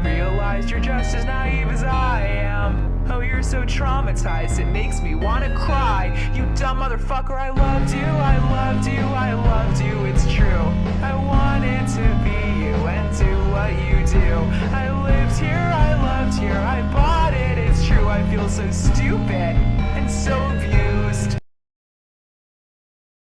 realized you're just as naive as I am. Oh, you're so traumatized, it makes me wanna cry. You dumb motherfucker, I loved you, I loved you, I loved you, it's true. I wanted to be you and do what you do. I lived here, I loved here, I bought it, it's true. I feel so stupid and so abused.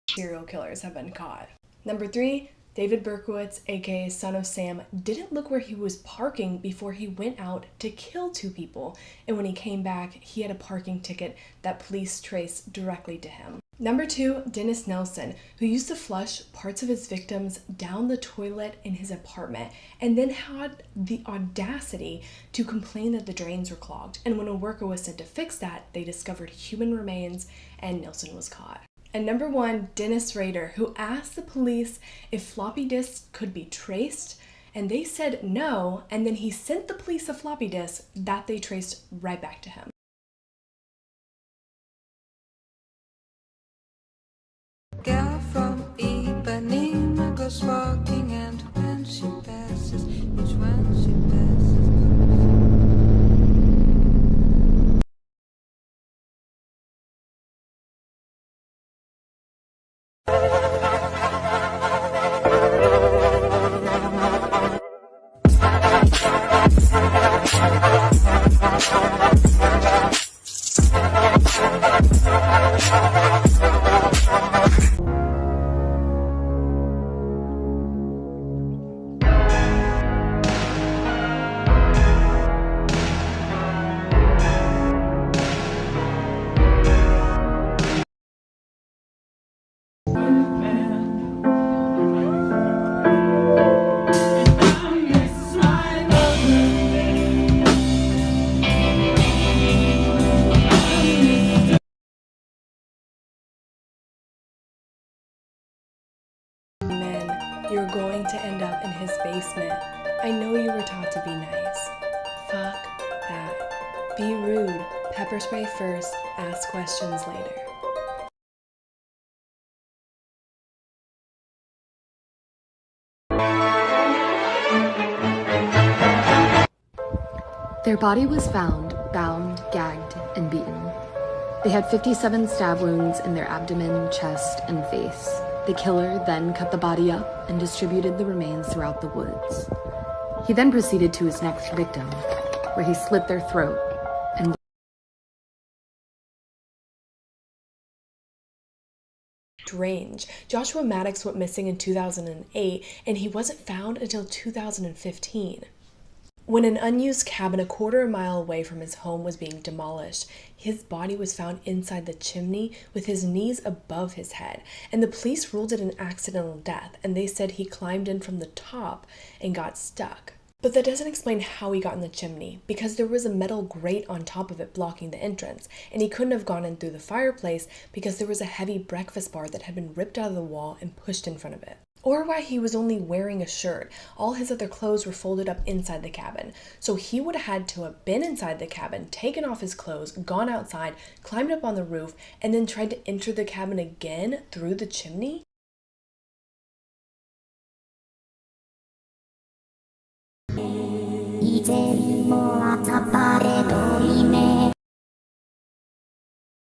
Serial killers have been caught. Number 3, David Berkowitz, aka Son of Sam, didn't look where he was parking before he went out to kill 2 people, and when he came back, he had a parking ticket that police traced directly to him. Number 2, Dennis Nelson, who used to flush parts of his victims down the toilet in his apartment, and then had the audacity to complain that the drains were clogged, and when a worker was sent to fix that, they discovered human remains, and Nelson was caught. And number 1, Dennis Rader, who asked the police if floppy disks could be traced, and they said no, and then he sent the police a floppy disk that they traced right back to him. Girl from Ipanema goes walking, and when she passes, each one she passes. You're going to end up in his basement. I know you were taught to be nice. Fuck that. Be rude. Pepper spray first, ask questions later. Their body was found, bound, gagged, and beaten. They had 57 stab wounds in their abdomen, chest, and face. The killer then cut the body up and distributed the remains throughout the woods. He then proceeded to his next victim, where he slit their throat and Range. Joshua Maddox went missing in 2008, and he wasn't found until 2015. When an unused cabin a quarter-mile away from his home was being demolished, his body was found inside the chimney with his knees above his head, and the police ruled it an accidental death, and they said he climbed in from the top and got stuck. But that doesn't explain how he got in the chimney, because there was a metal grate on top of it blocking the entrance, and he couldn't have gone in through the fireplace because there was a heavy breakfast bar that had been ripped out of the wall and pushed in front of it. Or why he was only wearing a shirt. All his other clothes were folded up inside the cabin. So he would have had to have been inside the cabin, taken off his clothes, gone outside, climbed up on the roof, and then tried to enter the cabin again through the chimney?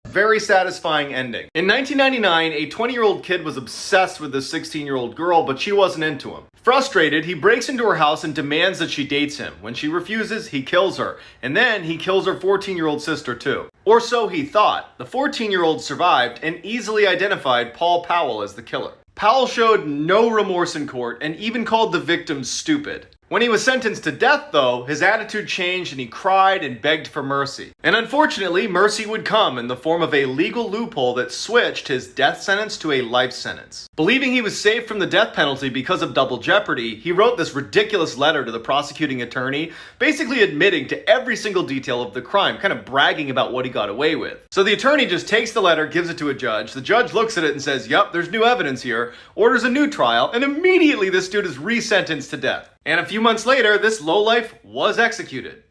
Very satisfying ending. In 1999, a 20-year-old kid was obsessed with this 16-year-old girl, but she wasn't into him. Frustrated, he breaks into her house and demands that she dates him. When she refuses, he kills her. And then he kills her 14-year-old sister too. Or so he thought. The 14-year-old survived and easily identified Paul Powell as the killer. Powell showed no remorse in court and even called the victims stupid. When he was sentenced to death, though, his attitude changed and he cried and begged for mercy. And unfortunately, mercy would come in the form of a legal loophole that switched his death sentence to a life sentence. Believing he was safe from the death penalty because of double jeopardy, he wrote this ridiculous letter to the prosecuting attorney, basically admitting to every single detail of the crime, kind of bragging about what he got away with. So the attorney just takes the letter, gives it to a judge, the judge looks at it and says, "Yep, there's new evidence here," orders a new trial, and immediately this dude is resentenced to death. And a few months later, this lowlife was executed.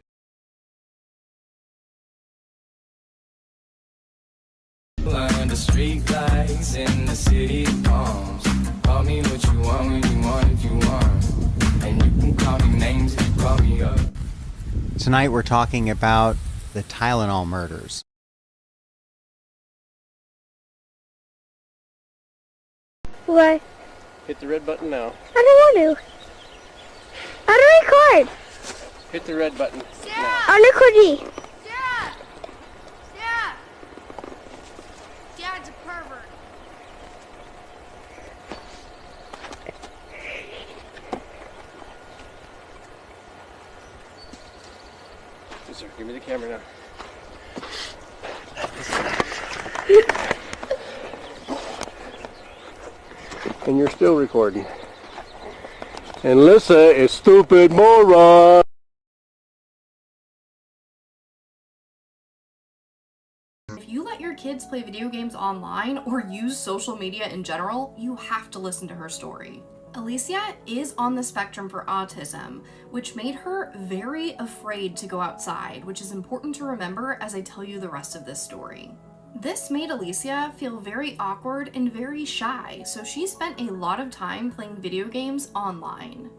Under street lights in the city of palms. Call me what you want when you want if you want. And you can call me names if you call me up. Tonight we're talking about the Tylenol murders. What? Hit the red button now. I don't want to. How do I record? Hit the red button. I'm recording. Sarah! Sarah! Dad's a pervert. Yes, sir. Give me the camera now. And you're still recording. And Lissa is stupid moron. If you let your kids play video games online or use social media in general, you have to listen to her story. Alicia is on the spectrum for autism, which made her very afraid to go outside, which is important to remember as I tell you the rest of this story. This made Alicia feel very awkward and very shy, so she spent a lot of time playing video games online.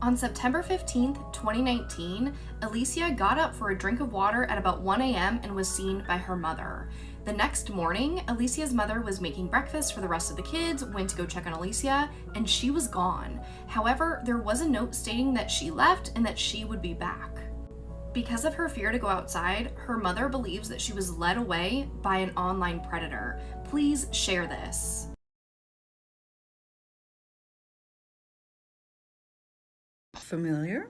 On September 15th, 2019, Alicia got up for a drink of water at about 1 a.m. and was seen by her mother. The next morning, Alicia's mother was making breakfast for the rest of the kids, went to go check on Alicia, and she was gone. However, there was a note stating that she left and that she would be back. Because of her fear to go outside, her mother believes that she was led away by an online predator. Please share this. Familiar?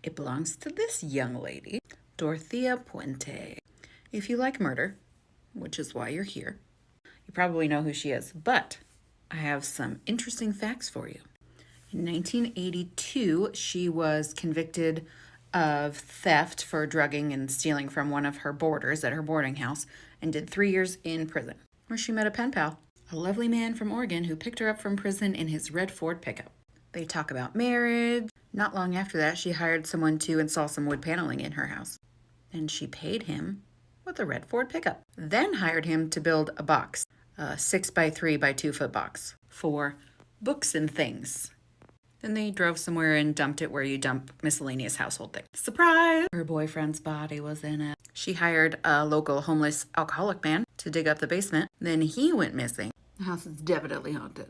It belongs to this young lady, Dorothea Puente. If you like murder, which is why you're here, you probably know who she is, but I have some interesting facts for you. In 1982, she was convicted of theft for drugging and stealing from one of her boarders at her boarding house and did 3 years in prison, where she met a pen pal, a lovely man from Oregon who picked her up from prison in his red Ford pickup. They talk about marriage. Not long after that, she hired someone to install some wood paneling in her house. And she paid him with a red Ford pickup. Then hired him to build a box, a 6x3 by 2 foot box for books and things. Then they drove somewhere and dumped it where you dump miscellaneous household things. Surprise! Her boyfriend's body was in it. She hired a local homeless alcoholic man to dig up the basement. Then he went missing. The house is definitely haunted.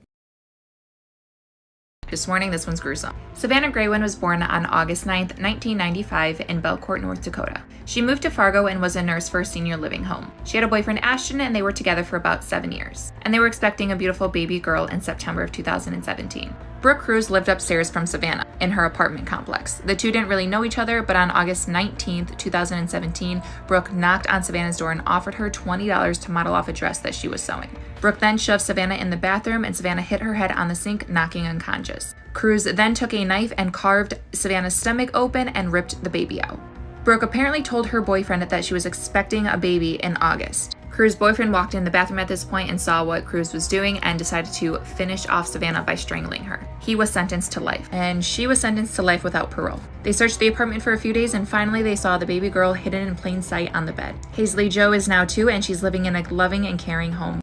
This morning, this one's gruesome. Savannah Graywin was born on August 9th, 1995 in Belcourt, North Dakota. She moved to Fargo and was a nurse for a senior living home. She had a boyfriend, Ashton, and they were together for about 7 years. And they were expecting a beautiful baby girl in September of 2017. Brooke Cruz lived upstairs from Savannah in her apartment complex. The two didn't really know each other, but on August 19th, 2017, Brooke knocked on Savannah's door and offered her $20 to model off a dress that she was sewing. Brooke then shoved Savannah in the bathroom and Savannah hit her head on the sink, knocking unconscious. Cruz then took a knife and carved Savannah's stomach open and ripped the baby out. Brooke apparently told her boyfriend that she was expecting a baby in August. Cruz's boyfriend walked in the bathroom at this point and saw what Cruz was doing and decided to finish off Savannah by strangling her. He was sentenced to life, and she was sentenced to life without parole. They searched the apartment for a few days, and finally they saw the baby girl hidden in plain sight on the bed. Hazley Jo is now 2, and she's living in a loving and caring home.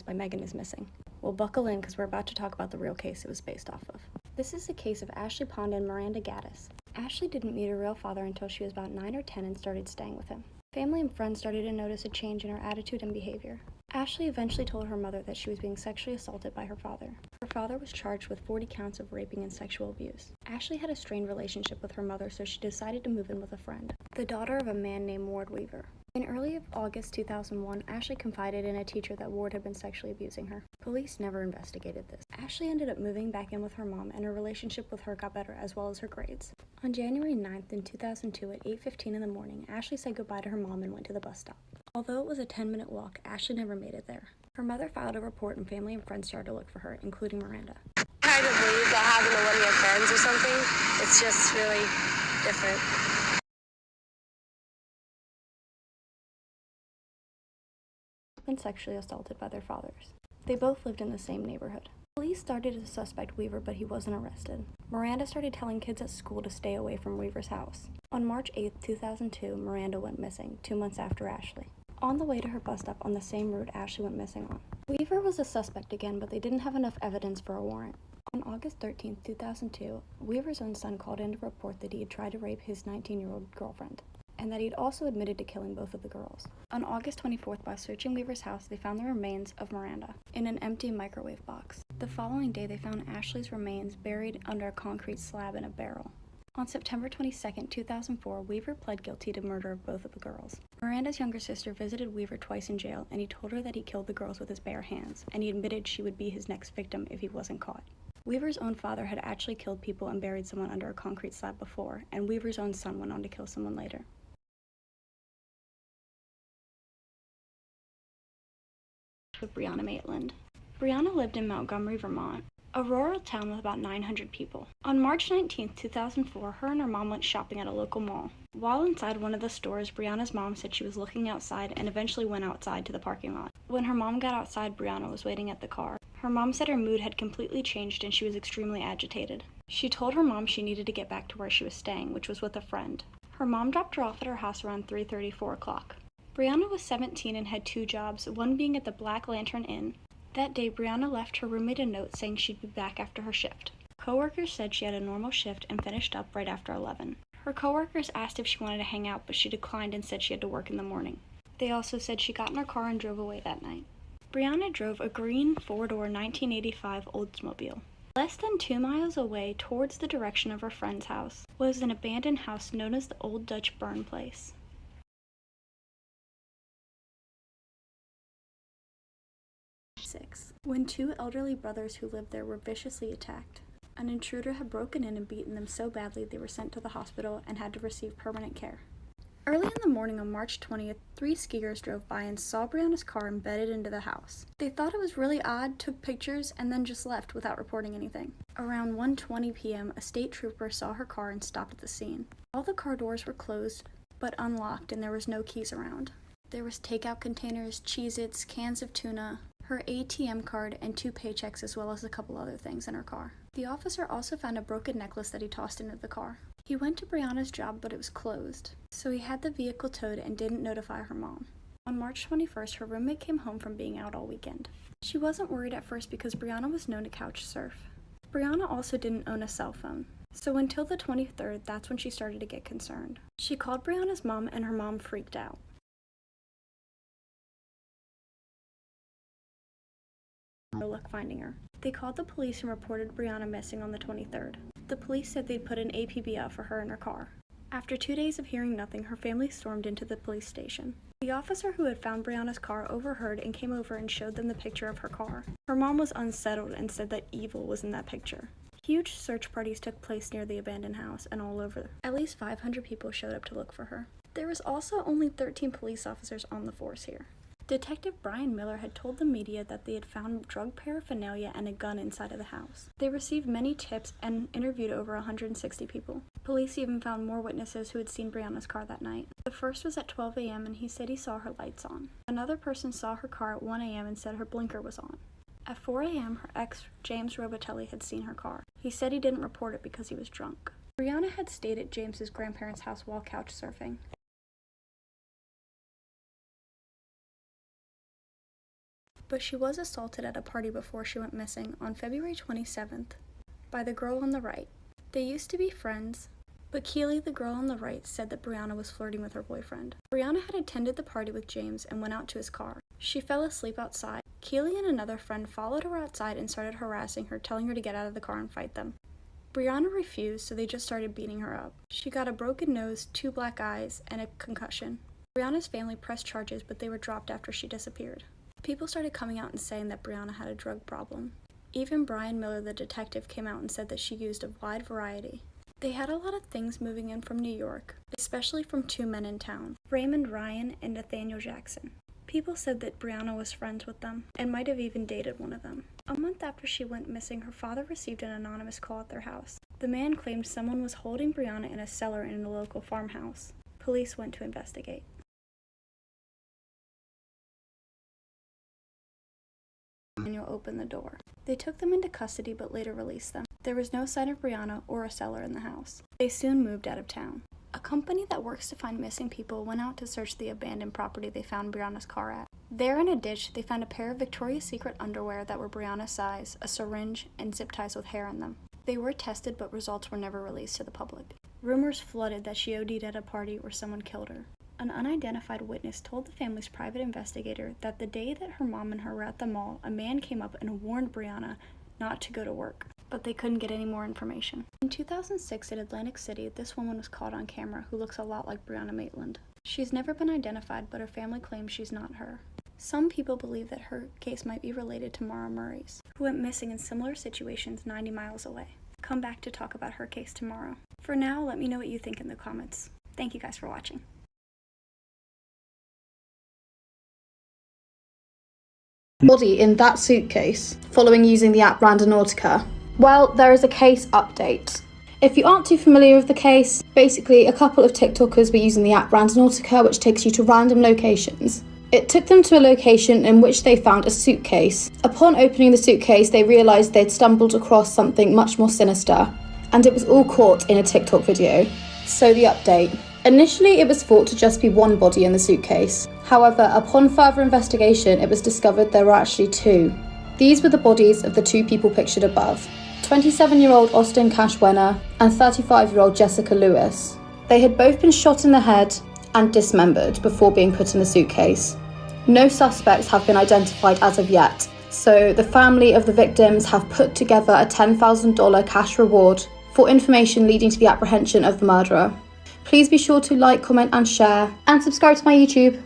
By Megan is missing. Well, buckle in because we're about to talk about the real case it was based off of. This is the case of Ashley Pond and Miranda Gaddis. Ashley didn't meet her real father until she was about 9 or 10 and started staying with him. Family and friends started to notice a change in her attitude and behavior. Ashley eventually told her mother that she was being sexually assaulted by her father. Her father was charged with 40 counts of raping and sexual abuse. Ashley had a strained relationship with her mother, so she decided to move in with a friend, the daughter of a man named Ward Weaver. In early August 2001, Ashley confided in a teacher that Ward had been sexually abusing her. Police never investigated this. Ashley ended up moving back in with her mom, and her relationship with her got better, as well as her grades. On January 9th in 2002 at 8:15 in the morning, Ashley said goodbye to her mom and went to the bus stop. Although it was a 10-minute walk, Ashley never made it there. Her mother filed a report and family and friends started to look for her, including Miranda. Kind of believe that having a linear friends or something, it's just really different. Been sexually assaulted by their fathers. They both lived in the same neighborhood. Police started to suspect Weaver, but he wasn't arrested. Miranda started telling kids at school to stay away from Weaver's house. On March 8, 2002, Miranda went missing, 2 months after Ashley. On the way to her bus stop on the same route Ashley went missing on. Weaver was a suspect again, but they didn't have enough evidence for a warrant. On August 13, 2002, Weaver's own son called in to report that he had tried to rape his 19-year-old girlfriend, and that he'd also admitted to killing both of the girls. On August 24th, by searching Weaver's house, they found the remains of Miranda in an empty microwave box. The following day, they found Ashley's remains buried under a concrete slab in a barrel. On September 22, 2004, Weaver pled guilty to murder of both of the girls. Miranda's younger sister visited Weaver twice in jail, and he told her that he killed the girls with his bare hands, and he admitted she would be his next victim if he wasn't caught. Weaver's own father had actually killed people and buried someone under a concrete slab before, and Weaver's own son went on to kill someone later. Of Brianna Maitland. Brianna lived in Montgomery, Vermont, a rural town with about 900 people. On March 19, 2004, her and her mom went shopping at a local mall. While inside one of the stores, Brianna's mom said she was looking outside and eventually went outside to the parking lot. When her mom got outside, Brianna was waiting at the car. Her mom said her mood had completely changed and she was extremely agitated. She told her mom she needed to get back to where she was staying, which was with a friend. Her mom dropped her off at her house around 3:30, 4 o'clock. Brianna was 17 and had 2 jobs, one being at the Black Lantern Inn. That day, Brianna left her roommate a note saying she'd be back after her shift. Coworkers said she had a normal shift and finished up right after 11. Her coworkers asked if she wanted to hang out, but she declined and said she had to work in the morning. They also said she got in her car and drove away that night. Brianna drove a green 4-door 1985 Oldsmobile. Less than 2 miles away, towards the direction of her friend's house, was an abandoned house known as the Old Dutch Burn Place. When 2 elderly brothers who lived there were viciously attacked. An intruder had broken in and beaten them so badly they were sent to the hospital and had to receive permanent care. Early in the morning on March 20th, 3 skiers drove by and saw Brianna's car embedded into the house. They thought it was really odd, took pictures, and then just left without reporting anything. Around 1:20 p.m., a state trooper saw her car and stopped at the scene. All the car doors were closed, but unlocked, and there was no keys around. There was takeout containers, Cheez-Its, cans of tuna, her ATM card, and 2 paychecks, as well as a couple other things in her car. The officer also found a broken necklace that he tossed into the car. He went to Brianna's job, but it was closed, so he had the vehicle towed and didn't notify her mom. On March 21st, her roommate came home from being out all weekend. She wasn't worried at first because Brianna was known to couch surf. Brianna also didn't own a cell phone, so until the 23rd, that's when she started to get concerned. She called Brianna's mom, and her mom freaked out. No luck finding her. They called the police and reported Brianna missing on the 23rd. The police said they'd put an APB out for her and her car. After 2 days of hearing nothing, her family stormed into the police station. The officer who had found Brianna's car overheard and came over and showed them the picture of her car. Her mom was unsettled and said that evil was in that picture. Huge search parties took place near the abandoned house and all over. At least 500 people showed up to look for her. There was also only 13 police officers on the force here. Detective Brian Miller had told the media that they had found drug paraphernalia and a gun inside of the house. They received many tips and interviewed over 160 people. Police even found more witnesses who had seen Brianna's car that night. The first was at 12 a.m. and he said he saw her lights on. Another person saw her car at 1 a.m. and said her blinker was on. At 4 a.m., her ex, James Robitelli, had seen her car. He said he didn't report it because he was drunk. Brianna had stayed at James's grandparents' house while couch surfing. But she was assaulted at a party before she went missing on February 27th by the girl on the right. They used to be friends, but Keely, the girl on the right, said that Brianna was flirting with her boyfriend. Brianna had attended the party with James and went out to his car. She fell asleep outside. Keely and another friend followed her outside and started harassing her, telling her to get out of the car and fight them. Brianna refused, so they just started beating her up. She got a broken nose, 2 black eyes, and a concussion. Brianna's family pressed charges, but they were dropped after she disappeared. People started coming out and saying that Brianna had a drug problem. Even Brian Miller, the detective, came out and said that she used a wide variety. They had a lot of things moving in from New York, especially from 2 men in town, Raymond Ryan and Nathaniel Jackson. People said that Brianna was friends with them, and might have even dated one of them. A month after she went missing, her father received an anonymous call at their house. The man claimed someone was holding Brianna in a cellar in a local farmhouse. Police went to investigate. Daniel opened the door. They took them into custody but later released them. There was no sign of Brianna or a cellar in the house. They soon moved out of town. A company that works to find missing people went out to search the abandoned property they found Brianna's car at. There in a ditch, they found a pair of Victoria's Secret underwear that were Brianna's size, a syringe, and zip ties with hair in them. They were tested, but results were never released to the public. Rumors flooded that she OD'd at a party where someone killed her. An unidentified witness told the family's private investigator that the day that her mom and her were at the mall, a man came up and warned Brianna not to go to work, but they couldn't get any more information. In 2006 in Atlantic City, this woman was caught on camera who looks a lot like Brianna Maitland. She's never been identified, but her family claims she's not her. Some people believe that her case might be related to Mara Murray's, who went missing in similar situations 90 miles away. Come back to talk about her case tomorrow. For now, let me know what you think in the comments. Thank you guys for watching. Body in that suitcase following using the app Randonautica? Well, there is a case update. If you aren't too familiar with the case, basically a couple of TikTokers were using the app Randonautica, which takes you to random locations. It took them to a location in which they found a suitcase. Upon opening the suitcase, they realised they'd stumbled across something much more sinister, and it was all caught in a TikTok video. So the update. Initially, it was thought to just be one body in the suitcase. However, upon further investigation, it was discovered there were actually two. These were the bodies of the two people pictured above, 27-year-old Austin Cash Wenner and 35-year-old Jessica Lewis. They had both been shot in the head and dismembered before being put in the suitcase. No suspects have been identified as of yet, so the family of the victims have put together a $10,000 cash reward for information leading to the apprehension of the murderer. Please be sure to like, comment and share, and subscribe to my YouTube.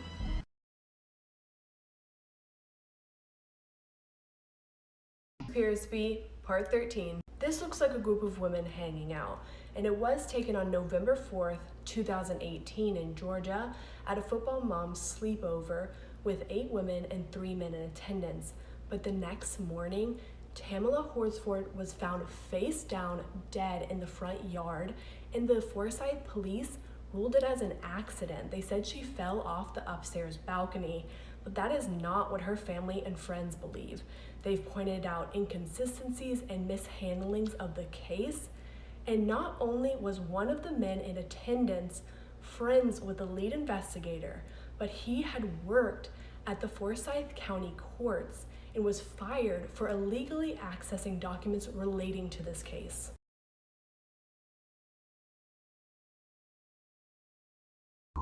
Conspiracy Part 13. This looks like a group of women hanging out, and it was taken on November 4th, 2018 in Georgia at a football mom's sleepover with 8 women and 3 men in attendance. But the next morning, Tamala Horsford was found face down dead in the front yard, and the Forsyth police ruled it as an accident. They said she fell off the upstairs balcony, but that is not what her family and friends believe. They've pointed out inconsistencies and mishandlings of the case, and not only was one of the men in attendance friends with the lead investigator, but he had worked at the Forsyth County courts and was fired for illegally accessing documents relating to this case.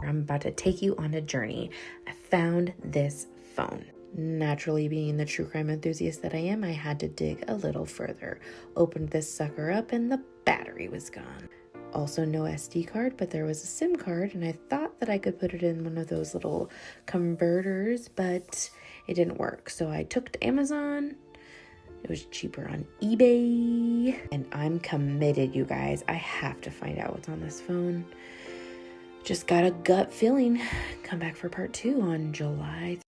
I'm about to take you on a journey. I found this phone. Naturally, being the true crime enthusiast that I am, I had to dig a little further. Opened this sucker up and the battery was gone. Also no SD card, but there was a SIM card, and I thought that I could put it in one of those little converters, but it didn't work. So I took to Amazon. It was cheaper on eBay, and I'm committed, you guys. I have to find out what's on this phone. Just got a gut feeling. Come back for part 2 on July 3rd.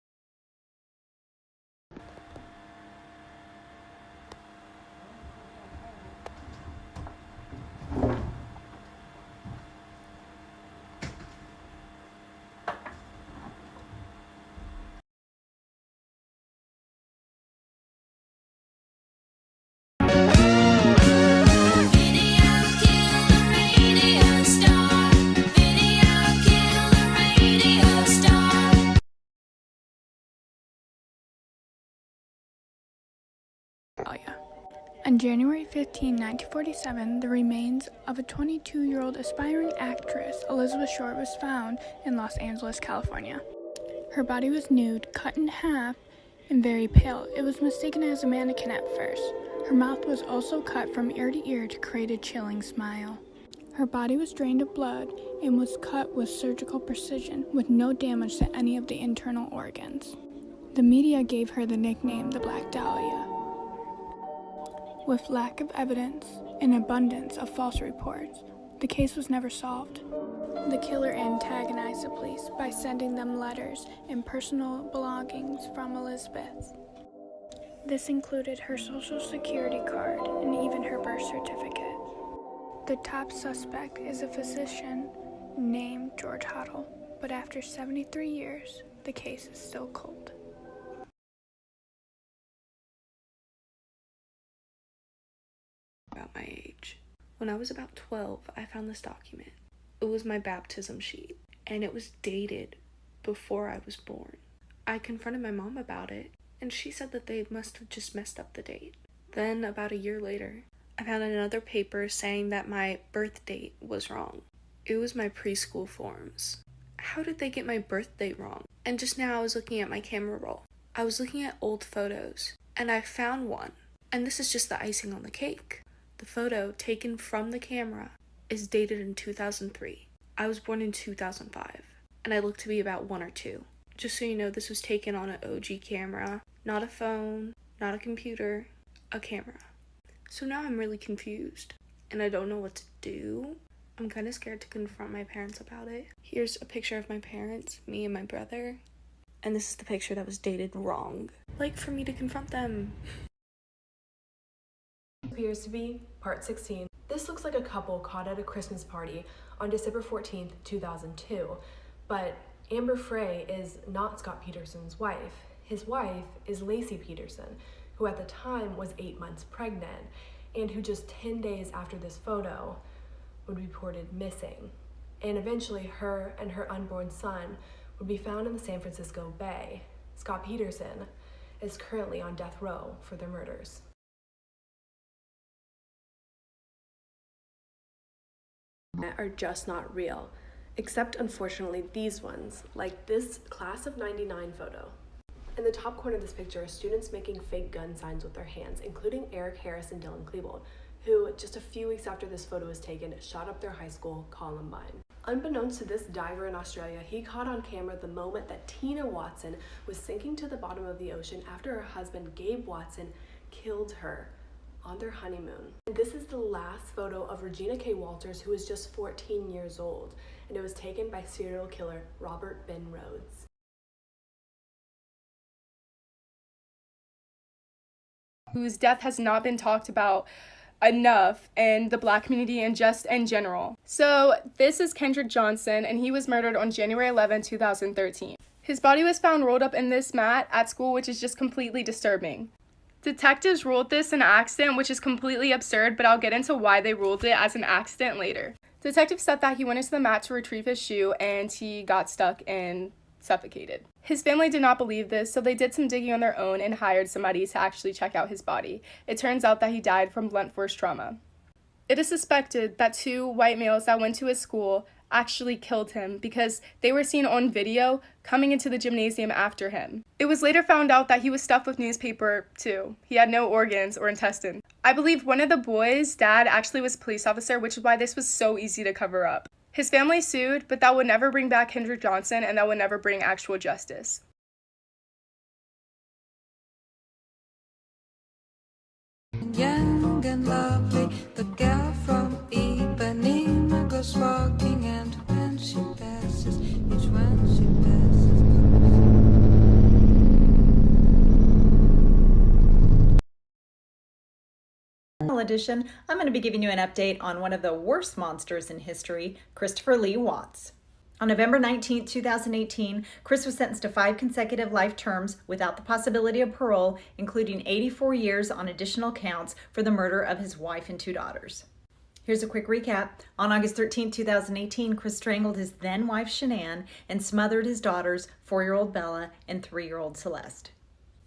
On January 15, 1947, the remains of a 22-year-old aspiring actress, Elizabeth Short, was found in Los Angeles, California. Her body was nude, cut in half, and very pale. It was mistaken as a mannequin at first. Her mouth was also cut from ear to ear to create a chilling smile. Her body was drained of blood and was cut with surgical precision, with no damage to any of the internal organs. The media gave her the nickname the Black Dahlia. With lack of evidence and abundance of false reports, the case was never solved. The killer antagonized the police by sending them letters and personal belongings from Elizabeth. This included her social security card and even her birth certificate. The top suspect is a physician named George Huddle, but after 73 years, the case is still cold. About my age. When I was about 12, I found this document. It was my baptism sheet, and it was dated before I was born. I confronted my mom about it, and she said that they must have just messed up the date. Then, about a year later, I found another paper saying that my birth date was wrong. It was my preschool forms. How did they get my birth date wrong? And just now I was looking at my camera roll. I was looking at old photos, and I found one. And this is just the icing on the cake. The photo taken from the camera is dated in 2003. I was born in 2005, and I look to be about 1 or 2. Just so you know, this was taken on an OG camera, not a phone, not a computer, a camera. So now I'm really confused, and I don't know what to do. I'm kind of scared to confront my parents about it. Here's a picture of my parents, me and my brother, and this is the picture that was dated wrong. Like, for me to confront them. Appears to be part 16. This looks like a couple caught at a Christmas party on December 14th, 2002, but Amber Frey is not Scott Peterson's wife. His wife is Lacey Peterson, who at the time was 8 months pregnant, and who just 10 days after this photo would be reported missing. And eventually her and her unborn son would be found in the San Francisco Bay. Scott Peterson is currently on death row for their murders. Are just not real, except unfortunately these ones, like this class of '99 photo. In the top corner of this picture are students making fake gun signs with their hands, including Eric Harris and Dylan Klebold, who just a few weeks after this photo was taken shot up their high school, Columbine. Unbeknownst to this diver in Australia, he caught on camera the moment that Tina Watson was sinking to the bottom of the ocean after her husband, Gabe Watson, killed her on their honeymoon. And this is the last photo of Regina K. Walters, who was just 14 years old, and it was taken by serial killer Robert Ben Rhodes. Whose death has not been talked about enough in the Black community and just in general. So this is Kendrick Johnson, and he was murdered on January 11, 2013. His body was found rolled up in this mat at school, which is just completely disturbing. Detectives ruled this an accident, which is completely absurd, but I'll get into why they ruled it as an accident later. Detectives said that he went into the mat to retrieve his shoe and he got stuck and suffocated. His family did not believe this, so they did some digging on their own and hired somebody to actually check out his body. It turns out that he died from blunt force trauma. It is suspected that 2 white males that went to his school actually killed him because they were seen on video coming into the gymnasium after him. It was later found out that he was stuffed with newspaper too. He had no organs or intestine. I believe one of the boys' dad actually was a police officer, which is why this was so easy to cover up. His family sued, but that would never bring back Kendrick Johnson, and that would never bring actual justice. Young and lovely, the girl from Ipanema goes walking, and when she passes, each one she Edition, I'm going to be giving you an update on one of the worst monsters in history, Christopher Lee Watts. On November 19, 2018, Chris was sentenced to 5 consecutive life terms without the possibility of parole, including 84 years on additional counts for the murder of his wife and 2 daughters. Here's a quick recap. On August 13, 2018, Chris strangled his then-wife Shanann and smothered his daughters, 4-year-old Bella and 3-year-old Celeste.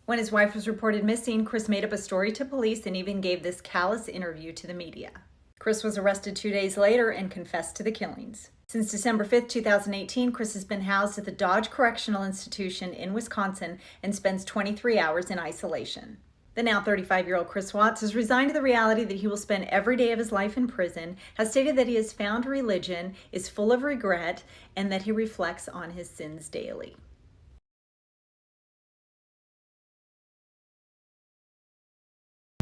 When his wife was reported missing, Chris made up a story to police and even gave this callous interview to the media. Chris was arrested 2 days later and confessed to the killings. Since December 5, 2018, Chris has been housed at the Dodge Correctional Institution in Wisconsin and spends 23 hours in isolation. The now 35-year-old Chris Watts has resigned to the reality that he will spend every day of his life in prison, has stated that he has found religion, is full of regret, and that he reflects on his sins daily.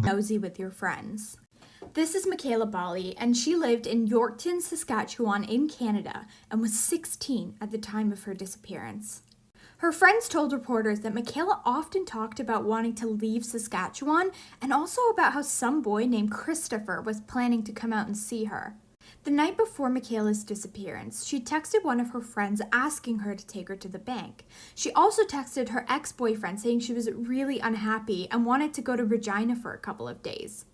Nosy with your friends. This is Michaela Bali, and she lived in Yorkton, Saskatchewan in Canada and was 16 at the time of her disappearance. Her friends told reporters that Michaela often talked about wanting to leave Saskatchewan and also about how some boy named Christopher was planning to come out and see her. The night before Michaela's disappearance, she texted one of her friends asking her to take her to the bank. She also texted her ex-boyfriend saying she was really unhappy and wanted to go to Regina for a couple of days.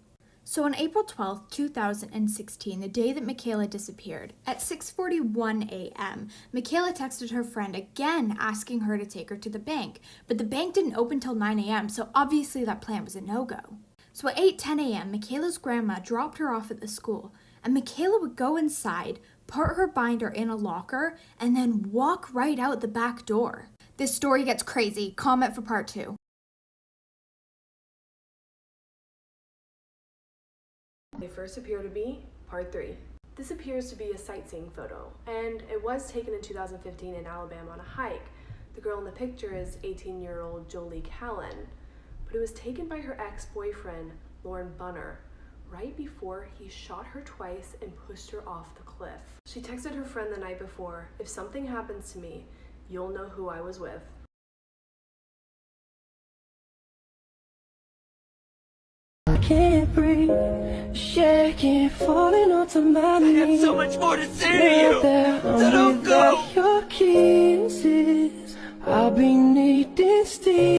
So on April 12th, 2016, the day that Michaela disappeared, at 6:41 a.m., Michaela texted her friend again asking her to take her to the bank, but the bank didn't open till 9 a.m., so obviously that plan was a no-go. So at 8:10 a.m., Michaela's grandma dropped her off at the school, and Michaela would go inside, put her binder in a locker, and then walk right out the back door. This story gets crazy. Comment for part 2. They first appear to be, part 3. This appears to be a sightseeing photo, and it was taken in 2015 in Alabama on a hike. The girl in the picture is 18-year-old Jolie Callan, but it was taken by her ex-boyfriend, Lauren Bunner, right before he shot her twice and pushed her off the cliff. She texted her friend the night before, "If something happens to me, you'll know who I was with." I can't breathe, shaking, falling onto my knees. I have so much more to say to you, so don't go. Your kisses, I'll be needing steel.